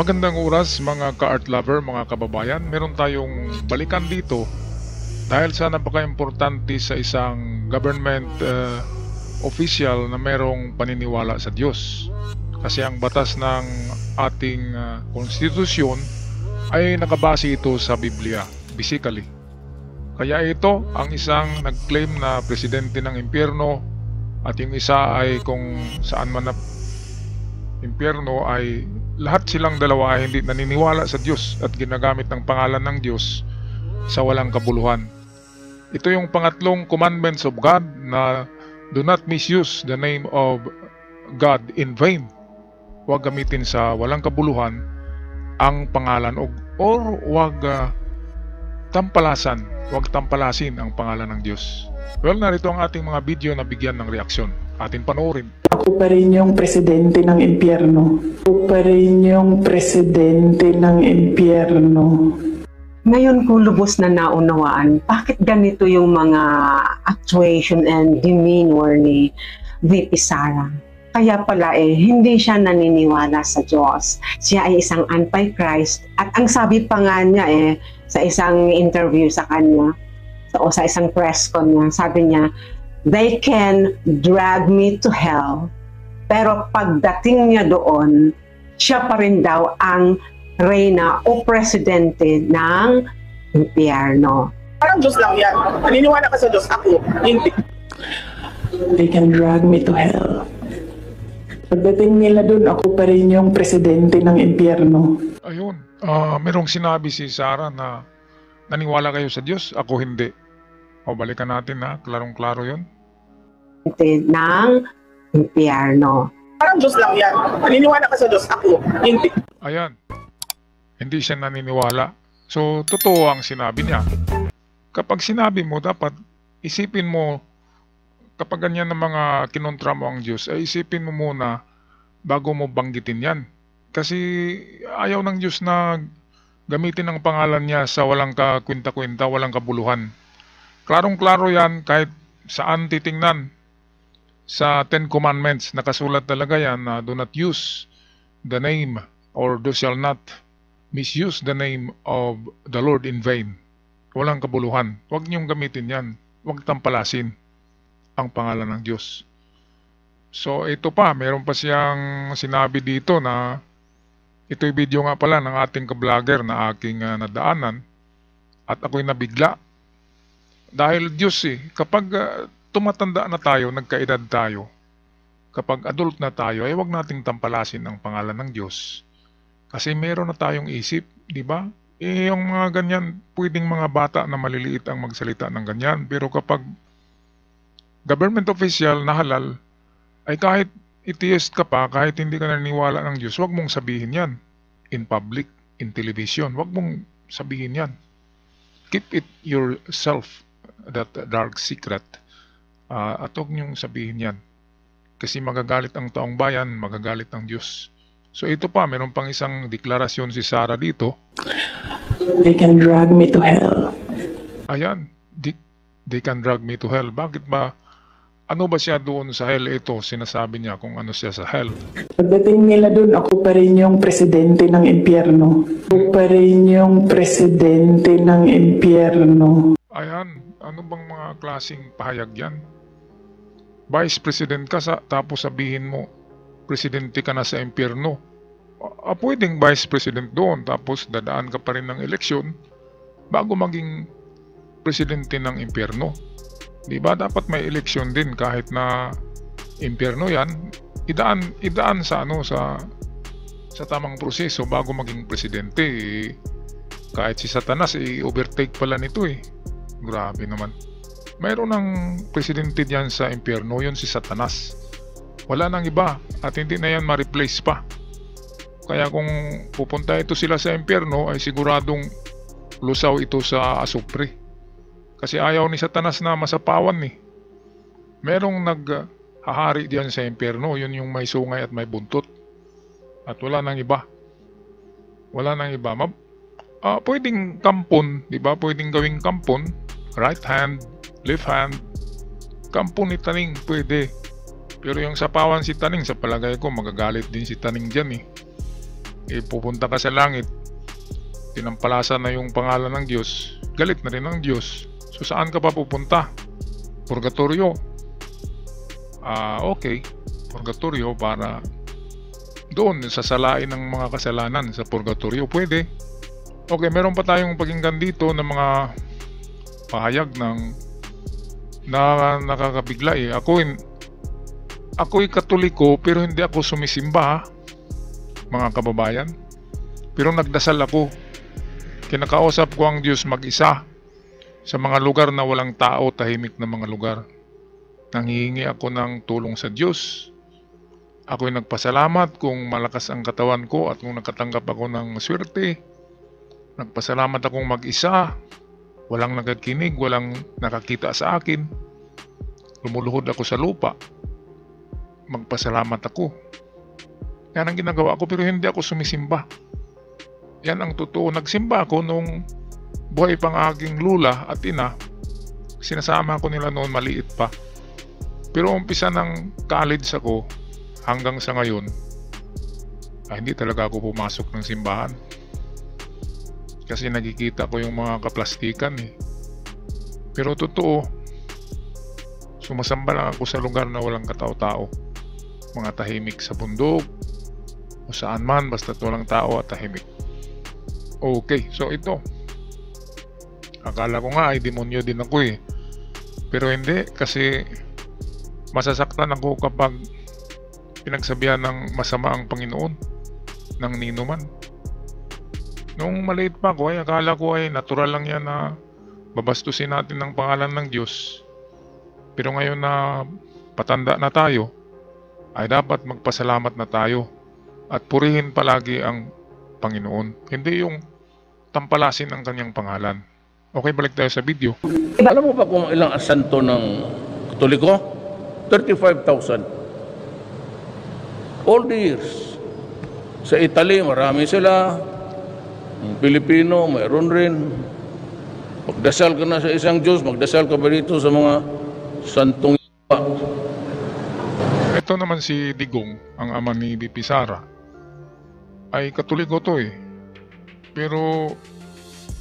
Magandang oras mga ka-art lover, mga kababayan. Meron tayong balikan dito dahil sa napaka-importante sa isang government official na merong paniniwala sa Diyos. Kasi ang batas ng ating konstitusyon ay nakabase ito sa Biblia, basically. Kaya ito ang isang nag-claim na presidente ng impyerno at yung isa ay kung saan man na impyerno ay lahat silang dalawa ay hindi naniniwala sa Diyos at ginagamit ng pangalan ng Diyos sa walang kabuluhan. Ito yung pangatlong commandments of God na do not misuse the name of God in vain. Huwag gamitin sa walang kabuluhan ang pangalan or huwag huwag tampalasin ang pangalan ng Diyos. Well, narito ang ating mga video na bigyan ng reaksyon. Atin panoorin. Ako pa rin yung presidente ng impyerno. Ako pa rin yung presidente ng impyerno. Ngayon ko lubos na naunawaan bakit ganito yung mga actuation and demeanor ni VP Sara. Kaya pala hindi siya naniniwala sa Diyos. Siya ay isang antichrist. At ang sabi pa nga niya sa isang interview sa kanya, o sa isang press con niya, sabi niya, they can drag me to hell, pero pagdating niya doon, siya pa rin daw ang reyna o presidente ng impyerno. Parang Diyos lang yan. Naniniwala ka sa Diyos, ako. Hindi. They can drag me to hell. Pagdating nila doon, ako pa rin yung presidente ng impyerno. Ayun, merong sinabi si Sarah na naniwala kayo sa Diyos, ako hindi. O balikan natin klarong-klaro yun. Ng impyerno. Parang Diyos lang yan. Naniniwala ka sa Diyos, ako. Hindi. Ayan, hindi siya naniniwala. So, totoo ang sinabi niya. Kapag sinabi mo, dapat isipin mo, kapag ganyan ng mga kinontra mo ang Diyos, ay isipin mo muna bago mo banggitin yan. Kasi ayaw ng Diyos na gamitin ang pangalan niya sa walang kakwinta-kwinta, walang kabuluhan. Klarong-klaro yan kahit saan titingnan. Sa Ten Commandments, nakasulat talaga yan na do not use the name or do shall not misuse the name of the Lord in vain. Walang kabuluhan. Huwag niyong gamitin yan. Huwag tampalasin ang pangalan ng Diyos. So ito pa, meron pa siyang sinabi dito na ito'y video nga pala ng ating ka-vlogger na aking nadaanan at ako'y nabigla. Dahil Diyos kapag tumatanda na tayo, nagkaedad tayo, kapag adult na tayo, ay huwag nating tampalasin ang pangalan ng Diyos. Kasi meron na tayong isip, di ba? Yung mga ganyan, pwedeng mga bata na maliliit ang magsalita ng ganyan. Pero kapag government official na halal, ay kahit atheist ka pa, kahit hindi ka naniniwala ng Diyos, huwag mong sabihin yan. In public, in television, huwag mong sabihin yan. Keep it yourself, that dark secret. At huwag niyong sabihin yan. Kasi magagalit ang taong bayan, magagalit ang Diyos. So ito pa, meron pang isang deklarasyon si Sarah dito. They can drag me to hell. Ayan, they can drag me to hell. Bakit ba? Ano ba siya doon sa hell? Ito, sinasabi niya kung ano siya sa hell. Pagdating nila doon, ako pa rin yung presidente ng impyerno. Ako pa rin yung presidente ng impyerno. Ayan, ano bang mga klaseng pahayag yan? Vice President ka tapos sabihin mo, presidente ka na sa impyerno. Pwedeng Vice President doon tapos dadaan ka pa rin ng eleksyon bago maging presidente ng impyerno. Diba dapat may eleksyon din kahit na impyerno yan, idaan sa sa tamang proseso bago maging presidente. Kahit si Satanas overtake pala nito Grabe naman. Mayroon ng presidente diyan sa impyerno, yun si Satanas. Wala nang iba at hindi na yan ma-replace pa. Kaya kung pupunta ito sila sa impyerno ay siguradong lusaw ito sa asupre. Kasi ayaw ni Satanas na masapawan Merong naghahari diyan sa impyerno, yun yung may sungay at may buntot. At wala nang iba. Wala nang iba. Pwedeng kampon, di ba? Pwedeng gawing kampon, right hand, left hand. Kampon ni Taning, pwede. Pero yung sapawan si Taning, sa palagay ko, magagalit din si Taning dyan pupunta ka sa langit, tinampalasan na yung pangalan ng Diyos, galit na rin ang Diyos. So saan ka pa pupunta? Purgatorio. Okay, purgatorio para doon sasalain ng mga kasalanan sa purgatorio, pwede. Okay, meron pa tayong pakinggan dito ng mga pahayag ng nakakabigla eh. Ako'y Katoliko pero hindi ako sumisimba, mga kababayan. Pero nagdasal ako. Kinakausap ko ang Diyos mag-isa sa mga lugar na walang tao, tahimik na mga lugar. Nanghihingi ako ng tulong sa Diyos. Ako'y nagpasalamat kung malakas ang katawan ko at kung nakatanggap ako ng swerte. Nagpasalamat akong mag-isa. Walang nakakinig, walang nakakita sa akin. Lumuluhod ako sa lupa. Magpasalamat ako. Yan ang ginagawa ko pero hindi ako sumisimba. Yan ang totoo. Nagsimba ako nung buhay pang aking lula at ina. Sinasama ko nila noon maliit pa. Pero umpisa ng college ako hanggang sa ngayon, hindi talaga ako pumasok ng simbahan. Kasi nakikita ko yung mga kaplastikan eh. Pero totoo, sumasamba lang ako sa lugar na walang katao-tao. Mga tahimik sa bundok o saan man, basta't walang tao at tahimik. Okay, so ito. Akala ko nga ay demonyo din ako eh. Pero hindi, kasi masasaktan ako kapag pinagsabihan ng masama ang Panginoon ng nino man. Nung maliit pa ako ay akala ko ay natural lang yan na babastusin natin ng pangalan ng Diyos. Pero ngayon na patanda na tayo, ay dapat magpasalamat na tayo at purihin palagi ang Panginoon. Hindi yung tampalasin ang kanyang pangalan. Okay, balik tayo sa video. Alam mo ba kung ilang asanto ng Katoliko? 35,000. All the years. Sa Italy, marami sila. Ang Pilipino, mayroon rin. Magdasal ka na sa isang Diyos, magdasal ka ba dito sa mga santong iba? Ito naman si Digong, ang ama ni BP Sara. Ay Katoliko to eh. Pero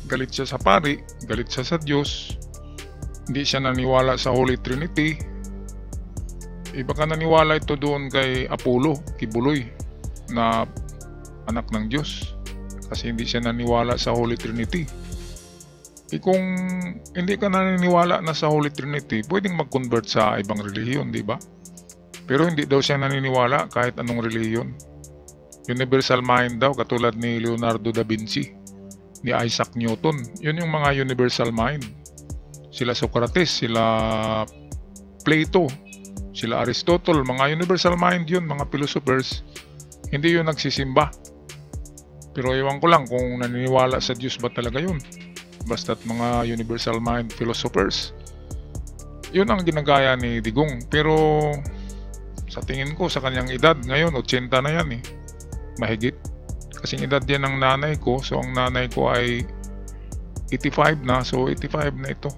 galit siya sa pari, galit siya sa Diyos. Hindi siya naniwala sa Holy Trinity. Iba ka naniwala ito doon kay Apollo, Kibuloy, na anak ng Diyos. Kasi hindi siya naniwala sa Holy Trinity. Kung hindi ka naniniwala na sa Holy Trinity, pwedeng mag-convert sa ibang relihiyon, di ba? Pero hindi daw siya naniniwala kahit anong relihiyon. Universal mind daw, katulad ni Leonardo da Vinci, ni Isaac Newton. Yun yung mga universal mind. Sila Socrates, sila Plato, sila Aristotle, mga universal mind yun, mga philosophers. Hindi yun nagsisimba. Pero ewan ko lang kung naniniwala sa Diyos ba talaga yun. Basta't mga universal mind philosophers. Yun ang ginagaya ni Digong. Pero sa tingin ko sa kanyang edad ngayon, 80 na yan eh. Mahigit. Kasing edad yan ng nanay ko. So ang nanay ko ay 85 na. So 85 na ito.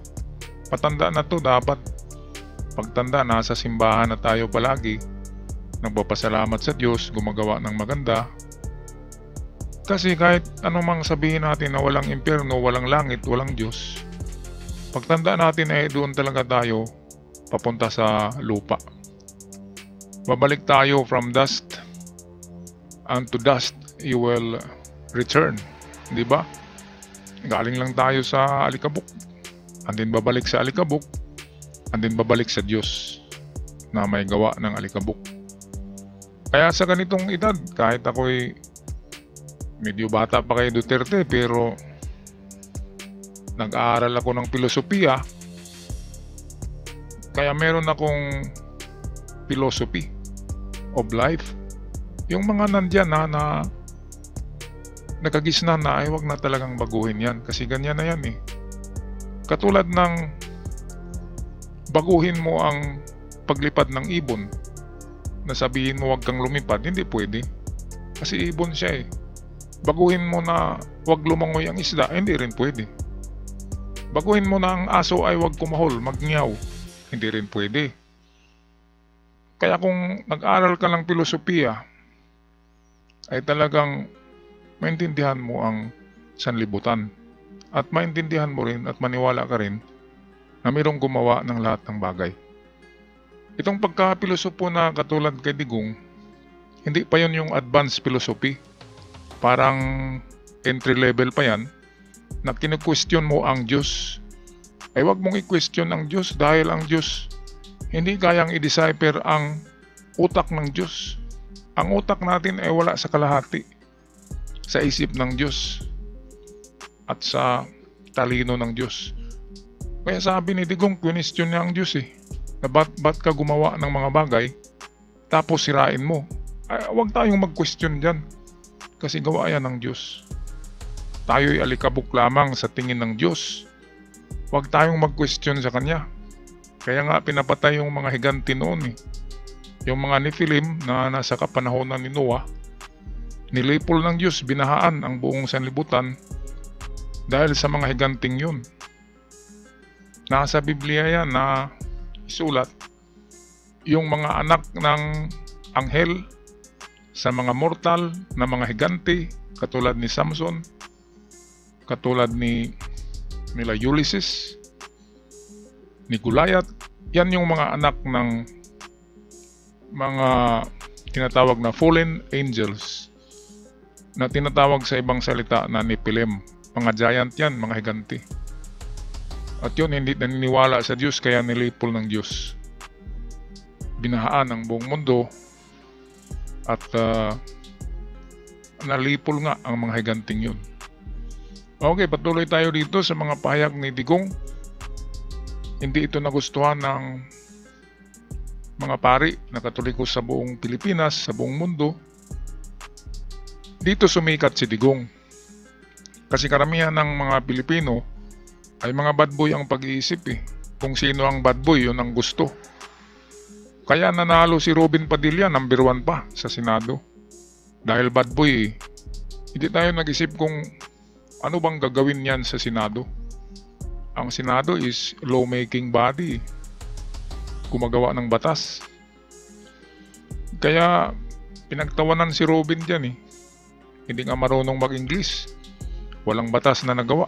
Patanda na to. Dapat pagtanda, nasa simbahan na tayo palagi. Nagpapasalamat sa Diyos. Gumagawa ng maganda. Kasi kahit anumang sabihin natin na walang impyerno, walang langit, walang Diyos, pagtanda natin ay doon talaga tayo papunta sa lupa. Babalik tayo from dust, and to dust you will return. Di ba? Galing lang tayo sa alikabok, and then babalik sa alikabok, and then babalik sa Diyos na may gawa ng alikabok. Kaya sa ganitong edad, kahit ako'y medyo bata pa kay Duterte, pero nag-aaral ako ng filosofiya. Kaya meron akong philosophy of life. Yung mga nandyan na nakagisna na, ay wag na talagang baguhin yan. Kasi ganyan na yan eh. Katulad ng baguhin mo ang paglipad ng ibon. Nasabihin mo wag kang lumipad, hindi pwede. Kasi ibon siya eh. Baguhin mo na wag lumangoy ang isda, hindi rin pwede. Baguhin mo na ang aso ay wag kumahol, magnyaw, hindi rin pwede. Kaya kung nag-aral ka ng filosofiya, ay talagang maintindihan mo ang sanlibutan. At maintindihan mo rin at maniwala ka rin na mayroong gumawa ng lahat ng bagay. Itong pagka-pilosopo na katulad kay Digong, hindi pa yon yung advanced philosophy. Parang entry level pa yan na kinu-question mo ang Diyos. Ay wag mong i-question ang Diyos dahil ang Diyos hindi kayang i-decipher ang utak ng Diyos. Ang utak natin ay wala sa kalahati sa isip ng Diyos at sa talino ng Diyos. Kaya sabi ni Digong, question niya ang Diyos na ba't ka gumawa ng mga bagay tapos sirain mo. Ay, huwag tayong mag-question dyan kasi gawa yan ng Diyos. Tayo'y alikabok lamang sa tingin ng Diyos. Huwag tayong mag-question sa Kanya. Kaya nga pinapatay yung mga higanti noon Yung mga Nephilim na nasa kapanahonan ni Noah, nilipol ng Diyos, binahaan ang buong sanlibutan dahil sa mga higanting yun. Nasa Biblia yan na isulat yung mga anak ng anghel sa mga mortal na mga higanti katulad ni Samson, katulad nila Ulysses, ni Goliath. Yan yung mga anak ng mga tinatawag na fallen angels na tinatawag sa ibang salita na Nephilim. Mga giant yan, mga higanti. At yun, hindi naniniwala sa Diyos kaya nilipol ng Diyos. Binahaan ang buong mundo at nalipol nga ang mga higanting yun. Okay, patuloy tayo dito sa mga pahayag ni Digong. Hindi ito nagustuhan ng mga pari na Katoliko sa buong Pilipinas, sa buong mundo. Dito sumikat si Digong. Kasi karamihan ng mga Pilipino ay mga bad boy ang pag-iisip Kung sino ang bad boy, yun ang gusto. Kaya nanalo si Robin Padilla, number 1 pa sa Senado. Dahil bad boy Hindi tayo nag-isip kung ano bang gagawin niyan sa Senado. Ang Senado is lawmaking body. Gumagawa ng batas. Kaya pinagtawanan si Robin dyan Hindi nga marunong mag-English. Walang batas na nagawa.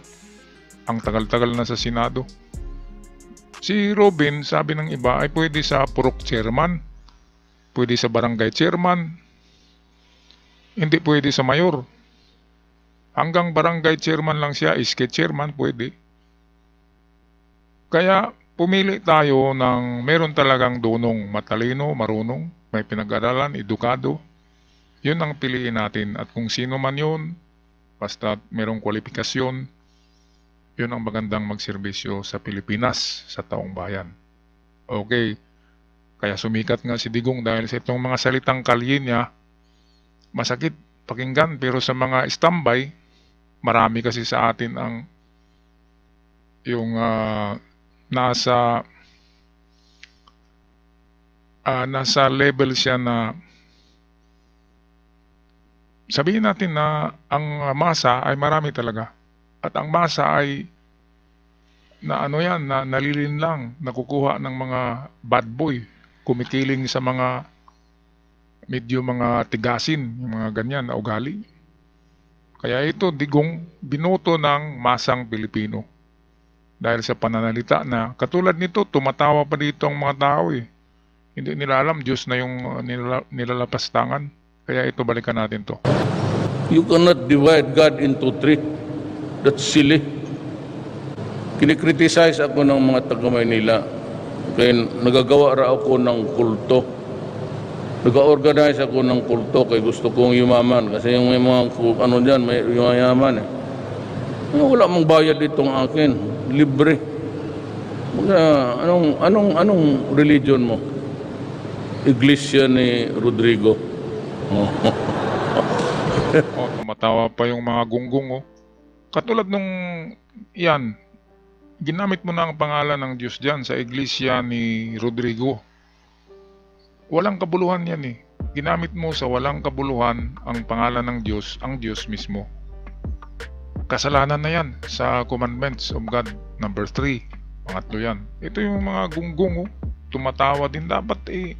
Ang tagal-tagal na sa Senado. Si Robin, sabi ng iba, ay pwede sa purok chairman. Pwede sa barangay chairman. Hindi pwede sa mayor. Hanggang barangay chairman lang siya, iske chairman, pwede. Kaya pumili tayo ng meron talagang dunong matalino, marunong, may pinag-aralan, edukado. Yun ang piliin natin. At kung sino man yun, basta merong kwalifikasyon, yun ang magandang magserbisyo sa Pilipinas, sa taong bayan. Okay, kaya sumikat nga si Digong dahil sa itong mga salitang kalye niya, masakit pakinggan, pero sa mga standby, marami kasi sa atin ang yung nasa level siya na sabihin natin na ang masa ay marami talaga. At ang masa ay na nalilin lang, nakukuha ng mga bad boy, kumikiling sa mga medyo mga tigasin, yung mga ganyan na ugali. Kaya ito, Digong, binoto ng masang Pilipino. Dahil sa pananalita na katulad nito, tumatawa pa dito ang mga tao Hindi nila alam, Diyos na yung nilalapastangan. Kaya ito, balikan natin to. You cannot divide God into three. That's silly. Kinikriticize ako ng mga taga-Maynila. Kaya nagagawa ra ako ng kulto. Nag-organize ako ng kulto kaya gusto kong yumaman. Kasi yung may mga ano dyan, may yumayaman Wala mong bayad itong akin. Libre. Anong religion mo? Iglesia ni Rodrigo. Tumatawa pa yung mga gunggong Katulad nung yan, ginamit mo na ang pangalan ng Diyos dyan sa iglesia ni Rodrigo. Walang kabuluhan yan Ginamit mo sa walang kabuluhan ang pangalan ng Diyos, ang Diyos mismo. Kasalanan na yan sa commandments of God, number 3. Pangatlo yan. Ito yung mga gunggong tumatawa din. Dapat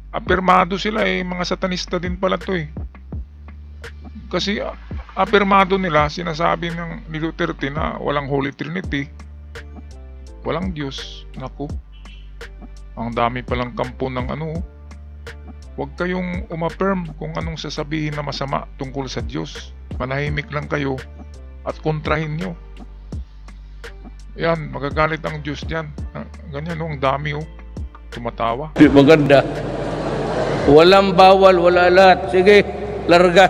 apirmado sila mga satanista din pala to Kasi Apirmado nila, sinasabi ni Duterte na walang Holy Trinity, walang Diyos. Naku, ang dami palang kampo ng ano. Huwag kayong umaffirm kung anong sasabihin na masama tungkol sa Diyos. Manahimik lang kayo at kontrahin nyo. Yan, magagalit ang Diyos dyan. Ganyan ang dami tumatawa. Di maganda. Walang bawal, wala lahat. Sige, larga.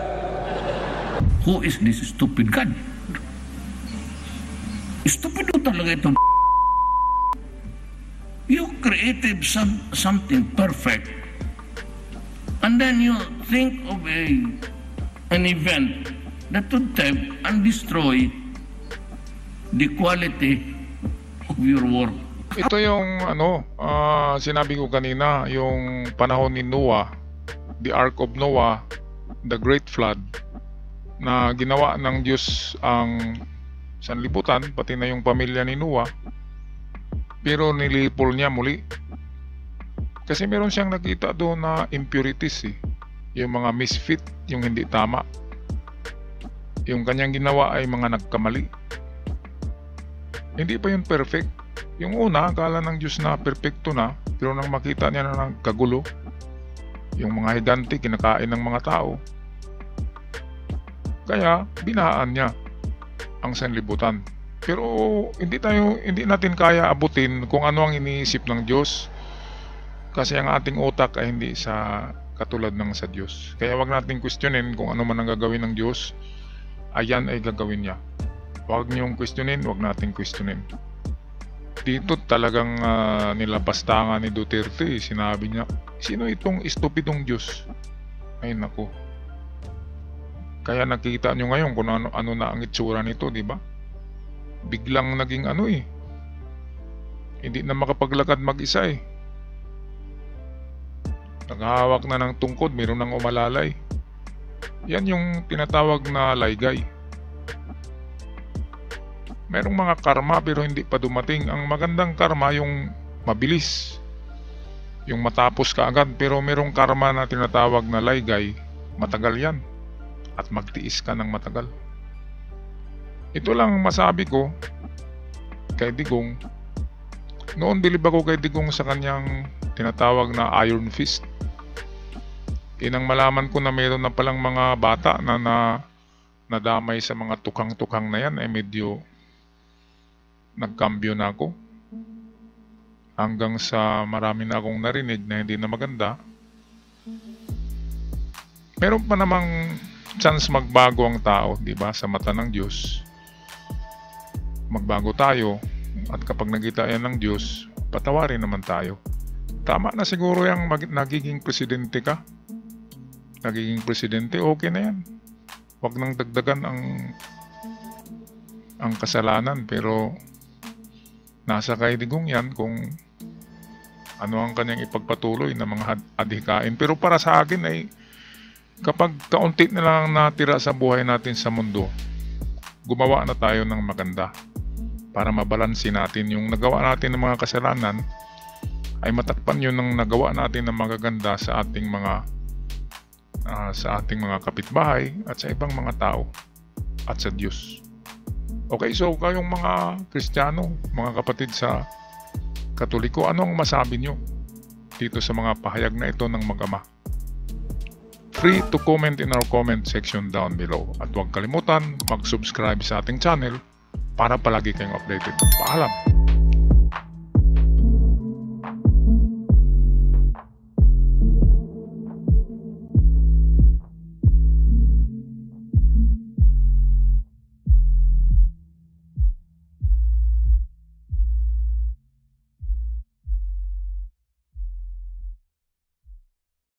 Who is this stupid God? Stupid talaga ito. You created something perfect. And then you think of an event that would tempt and destroy the quality of your work. Ito yung sinabi ko kanina, yung panahon ni Noah, the Ark of Noah, the Great Flood, na ginawa ng Diyos ang sanlibutan, pati na yung pamilya ni Noah, pero nilipol niya muli. Kasi meron siyang nakita doon na impurities yung mga misfit, yung hindi tama. Yung kanyang ginawa ay mga nagkamali. Hindi pa yun perfect. Yung una, akala ng Diyos na perfecto na, pero nang makita niya na nagkagulo, yung mga higante kinakain ng mga tao, kaya binahaan niya ang sanlibutan. Pero hindi natin kaya abutin kung ano ang iniisip ng Diyos, kasi ang ating utak ay hindi sa katulad ng sa Diyos. Kaya wag natin questionin kung ano man ang gagawin ng Diyos, ayan ay gagawin niya. Wag niyong questionin, wag natin questionin. Dito talagang nilapastangan ni Duterte. Sinabi niya, sino itong estupidong Diyos? Ay naku. Kaya nakita nyo ngayon kung ano na ang itsura nito, di ba? Biglang naging hindi na makapaglakad mag-isa Naghahawak na ng tungkod, mayroon ng umalalay. Yan yung tinatawag na laygay. Merong mga karma pero hindi pa dumating. Ang magandang karma yung mabilis, yung matapos ka agad. Pero merong karma na tinatawag na laygay, matagal yan. At magtiis ka ng matagal. Ito lang masabi ko kay Digong. Noon bilib ako kay Digong sa kanyang tinatawag na iron fist. Inang malaman ko na mayroon na palang mga bata na nadamay sa mga tukang-tukang na yan, ay medyo nagkambyo na ako. Hanggang sa marami na akong narinig na hindi na maganda. Meron pa namang chance magbago ang tao, di ba? Sa mata ng Diyos. Magbago tayo, at kapag nakita yan ng Diyos, patawarin naman tayo. Tama na siguro yung nagiging presidente ka. Nagiging presidente, okay na yan. Huwag nang dagdagan ang kasalanan, pero nasa kay Digong yan kung ano ang kanyang ipagpatuloy na mga adhikain. Pero para sa akin ay kapag kaunti na lang natira sa buhay natin sa mundo, gumawa na tayo ng maganda para mabalansin natin yung nagawa natin ng mga kasalanan, ay matakpan yun ng nagawa natin ng magaganda sa ating mga kapitbahay at sa ibang mga tao at sa Diyos. Okay, so kayong mga Kristiyano, mga kapatid sa Katoliko, anong masabi nyo dito sa mga pahayag na ito ng Mag-ama? Free to comment in our comment section down below. At huwag kalimutan mag-subscribe sa ating channel para palagi kayong updated. Paalam!